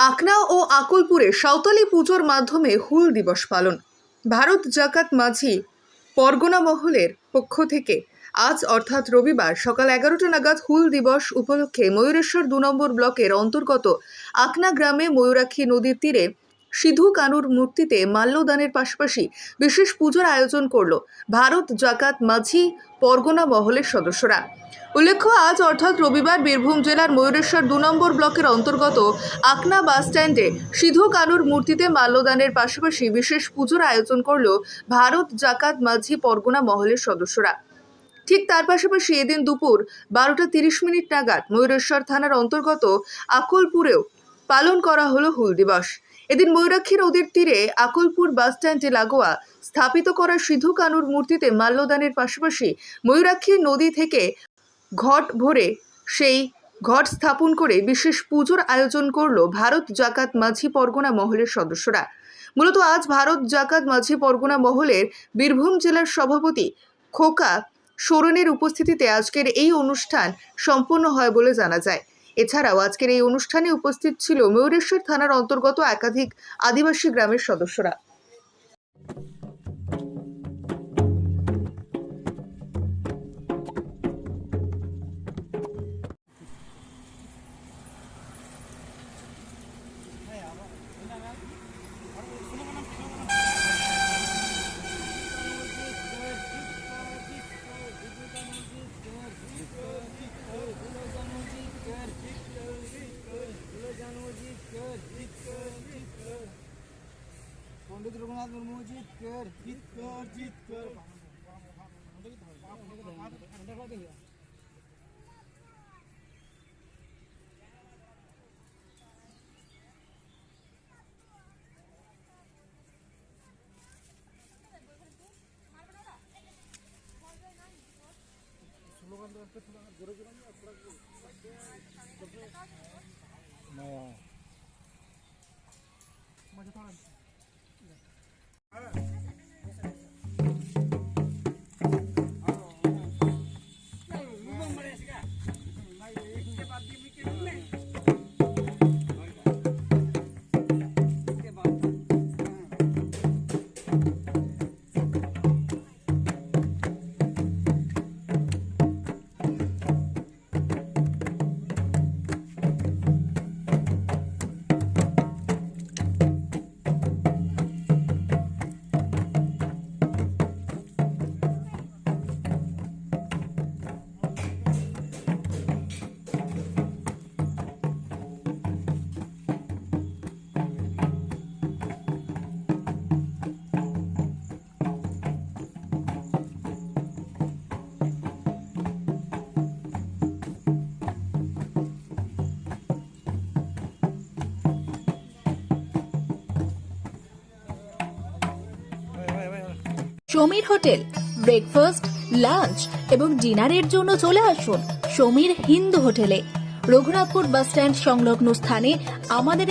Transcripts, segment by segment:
আকনা ও আকুলপুরে সাঁওতালি পুজোর মাধ্যমে হুল দিবস পালন। ভারত জাকাত মাঝি পরগনা মহলের পক্ষ থেকে আজ অর্থাৎ রবিবার সকাল 11টা নাগাদ হুল দিবস উপলক্ষে ময়ূরেশ্বর 2 নম্বর ব্লকের অন্তর্গত আকনা গ্রামে ময়ূরাক্ষী নদীর তীরে সিধু কানুর মূর্তিতে মাল্যদানের পাশাপাশি বিশেষ পুজোর আয়োজন করল ভারত জাকাত মাঝি পরগনা মহলের সদস্যরা। উল্লেখ্য, আজ অর্থাৎ রবিবার বীরভূম জেলার ময়ূরেশ্বর 2 নম্বর ব্লকের অন্তর্গত আকনা বাস স্ট্যান্ডে সিধু কানুর মূর্তিতে মাল্যদানের পাশাপাশি বিশেষ পুজোর আয়োজন করল ভারত জাকাত মাঝি পরগনা মহলের সদস্যরা। ঠিক তার পাশাপাশি এদিন দুপুর 12টা 30 নাগাদ ময়ূরেশ্বর থানার অন্তর্গত আকুলপুরেও পালন করা হলো হুল দিবস। এদিন ময়ূরাক্ষী নদীর তীরে আকুলপুর বাস স্ট্যান্ডে লাগোয়া স্থাপিত করা সিধু কানুর মূর্তিতে মাল্যদানের পাশাপাশি ময়ূরাক্ষী নদী থেকে ঘট ভরে সেই ঘট স্থাপন করে বিশেষ পুজোর আয়োজন করল ভারত জাকাত মাঝি পরগনা মহলের সদস্যরা। মূলত আজ ভারত জাকাত মাঝি পরগনা মহলের বীরভূম জেলার সভাপতি খোকা সোরেনের উপস্থিতিতে আজকের এই অনুষ্ঠান সম্পন্ন হয় বলে জানা যায়। এছাড়াও আজকের এই অনুষ্ঠানে উপস্থিত ছিল ময়ূরেশ্বর থানার অন্তর্গত একাধিক আদিবাসী গ্রামের সদস্যরা। पंडित रघुनाथ मुर्मू जीत कर সমীর হোটেল ব্রেকফাস্ট, লাঞ্চ এবং ডিনারের জন্য চলে আসুন সমীর হিন্দু হোটেলে। রঘুনাথপুর বাস স্ট্যান্ড সংলগ্ন স্থানে আমাদের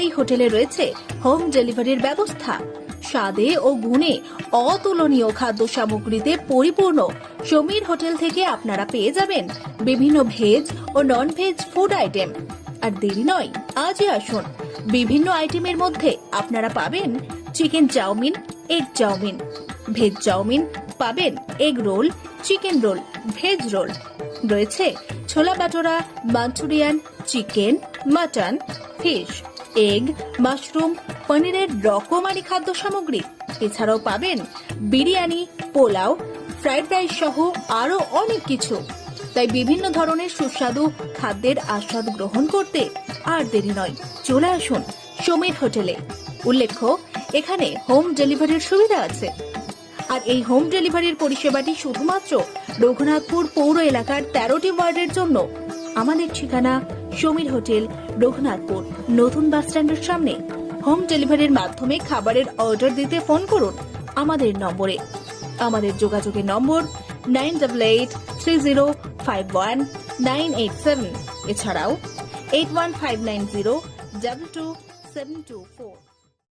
এই হোটেলে রয়েছে হোম ডেলিভারির ব্যবস্থা। স্বাদে ও গুণে অতুলনীয় খাদ্য সামগ্রীতে পরিপূর্ণ সমীর হোটেল থেকে আপনারা পেয়ে যাবেন বিভিন্ন ভেজ ও নন ভেজ ফুড আইটেম। আর দেরি নয়, আজই আসুন। বিভিন্ন আইটেমের মধ্যে আপনারা পাবেন chicken chowmein, egg chowmein, veg chowmein, পাবেন egg roll, chicken roll, veg roll, রয়েছে chole bhatura, manchurian, chicken, mutton, fish, egg, mushroom, পনিরের রকমারি খাদ্য সামগ্রী। এছাড়াও পাবেন বিরিয়ানি, পোলাও, ফ্রাইড রাইস সহ আরো অনেক কিছু। তাই বিভিন্ন ধরনের সুস্বাদু খাদ্যের আস্বাদ গ্রহণ করতে আর দেরি নয়, চলে আসুন সমীর হোটেলে। উল্লেখ্য, এখানে হোম ডেলিভারির সুবিধা আছে। আর এই হোম ডেলিভারির পরিষেবাটি শুধুমাত্র রঘুনাথপুর পৌর এলাকার 13টি ওয়ার্ডের জন্য। আমাদের ঠিকানা সমীর হোটেল, রঘুনাথপুর নতুন বাস স্ট্যান্ডের সামনে। হোম ডেলিভারির মাধ্যমে খাবারের অর্ডার দিতে ফোন করুন আমাদের নম্বরে। আমাদের যোগাযোগের নম্বর 9883051987, এছাড়াও 81590222724।